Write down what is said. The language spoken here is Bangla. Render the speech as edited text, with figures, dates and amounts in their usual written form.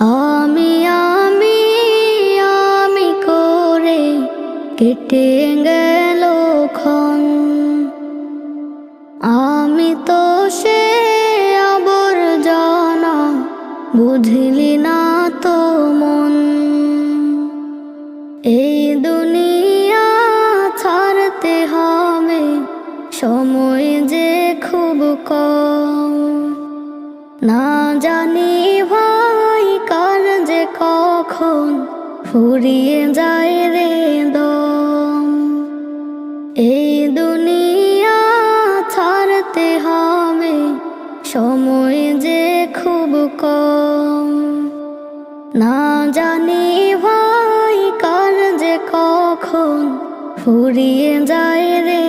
আমি আমি আমি করে কেটে গেল ক্ষণ। আমি তো সে আবর্জনা, বুঝলি না তো মন। এই দুনিয়া ছাড়তে হবে, সময় যে খুব কম। না জানি ভাই কার যে কখন ফুরিয়ে যায় রে দম। এই দুনিয়া ছাড়তে হবে, সময় যে খুব কম। না জানি ভাই কার যে কখন ফুরিয়ে যায় রে